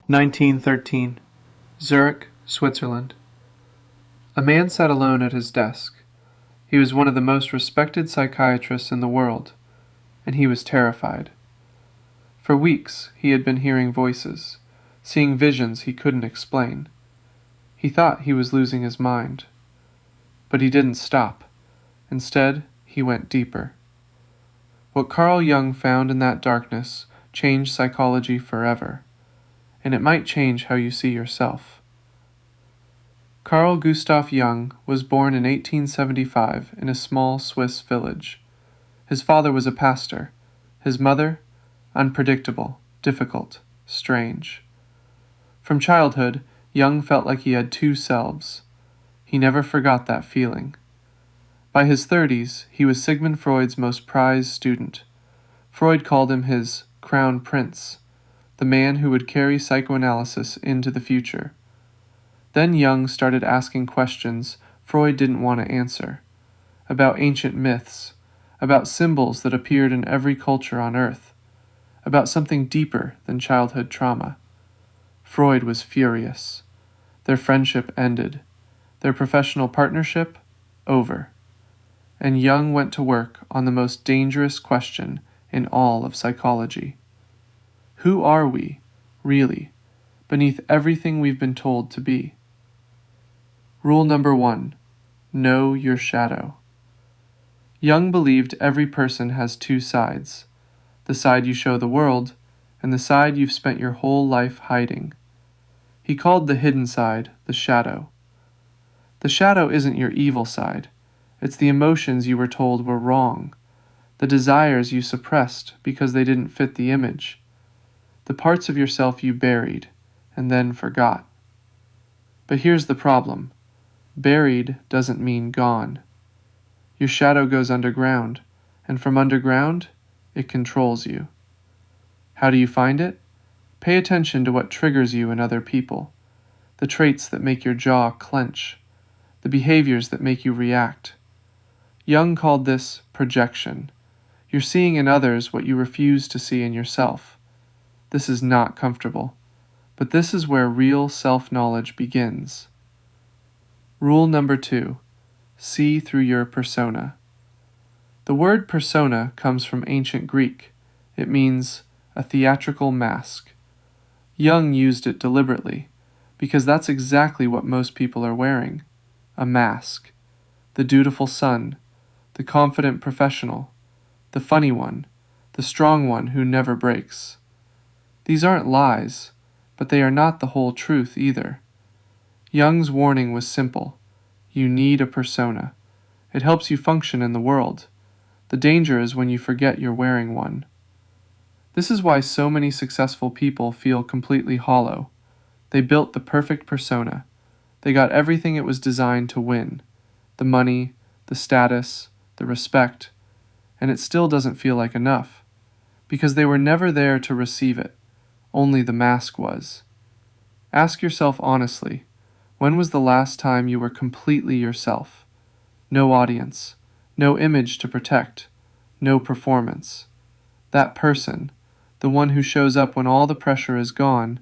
1913. Zurich, Switzerland. A man sat alone at his desk. He was one of the most respected psychiatrists in the world, and he was terrified. For weeks he had been hearing voices, seeing visions he couldn't explain. He thought he was losing his mind. But he didn't stop. Instead, he went deeper. What Carl Jung found in that darkness changed psychology forever, and it might change how you see yourself. Carl Gustav Jung was born in 1875 in a small Swiss village. His father was a pastor. His mother, unpredictable, difficult, strange. From childhood, Jung felt like he had two selves. He never forgot that feeling. By his 30s, he was Sigmund Freud's most prized student. Freud called him his crown prince, the man who would carry psychoanalysis into the future. Then Jung started asking questions Freud didn't want to answer, about ancient myths, about symbols that appeared in every culture on Earth, about something deeper than childhood trauma. Freud was furious. Their friendship ended. Their professional partnership, over. And Jung went to work on the most dangerous question in all of psychology. Who are we, really, beneath everything we've been told to be? Rule number 1, know your shadow. Jung believed every person has two sides, the side you show the world and the side you've spent your whole life hiding. He called the hidden side the shadow. The shadow isn't your evil side. It's the emotions you were told were wrong, the desires you suppressed because they didn't fit the image, the parts of yourself you buried and then forgot. But here's the problem. Buried doesn't mean gone. Your shadow goes underground, and from underground, it controls you. How do you find it? Pay attention to what triggers you in other people, the traits that make your jaw clench, the behaviors that make you react. Jung called this projection. You're seeing in others what you refuse to see in yourself. This is not comfortable, but this is where real self-knowledge begins. Rule number 2, see through your persona. The word persona comes from ancient Greek. It means a theatrical mask. Jung used it deliberately, because that's exactly what most people are wearing, a mask. The dutiful son, the confident professional, the funny one, the strong one who never breaks. These aren't lies, but they are not the whole truth either. Jung's warning was simple. You need a persona. It helps you function in the world. The danger is when you forget you're wearing one. This is why so many successful people feel completely hollow. They built the perfect persona. They got everything it was designed to win. The money, the status, the respect, and it still doesn't feel like enough, because they were never there to receive it. Only the mask was. Ask yourself honestly, when was the last time you were completely yourself? No audience, no image to protect, no performance. That person, the one who shows up when all the pressure is gone,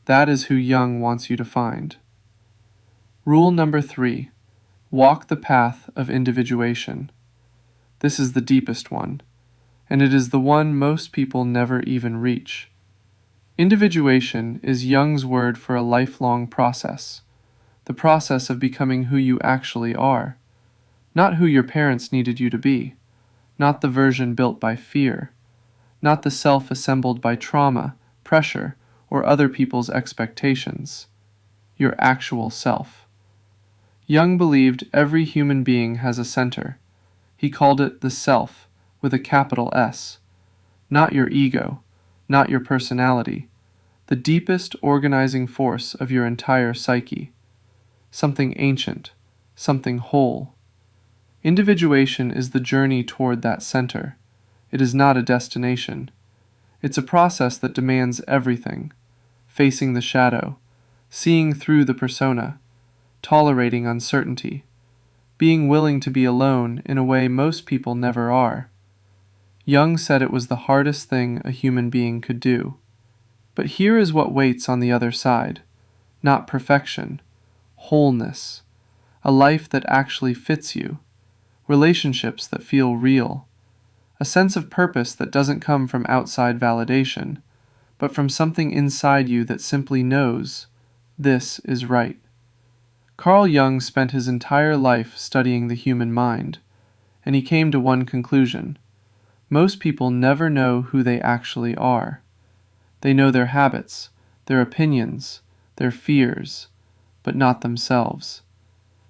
that is who Jung wants you to find. Rule number 3, walk the path of individuation. This is the deepest one, and it is the one most people never even reach. Individuation is Jung's word for a lifelong process, the process of becoming who you actually are, not who your parents needed you to be, not the version built by fear, not the self assembled by trauma, pressure, or other people's expectations, your actual self. Jung believed every human being has a center. He called it the self, with a capital S. Not your ego, not your personality, the deepest organizing force of your entire psyche. Something ancient, something whole. Individuation is the journey toward that center. It is not a destination. It's a process that demands everything, facing the shadow, seeing through the persona, tolerating uncertainty, being willing to be alone in a way most people never are. Jung said it was the hardest thing a human being could do. But here is what waits on the other side: not perfection, wholeness, a life that actually fits you, relationships that feel real, a sense of purpose that doesn't come from outside validation, but from something inside you that simply knows this is right. Carl Jung spent his entire life studying the human mind, and he came to one conclusion: most people never know who they actually are. They know their habits, their opinions, their fears, but not themselves.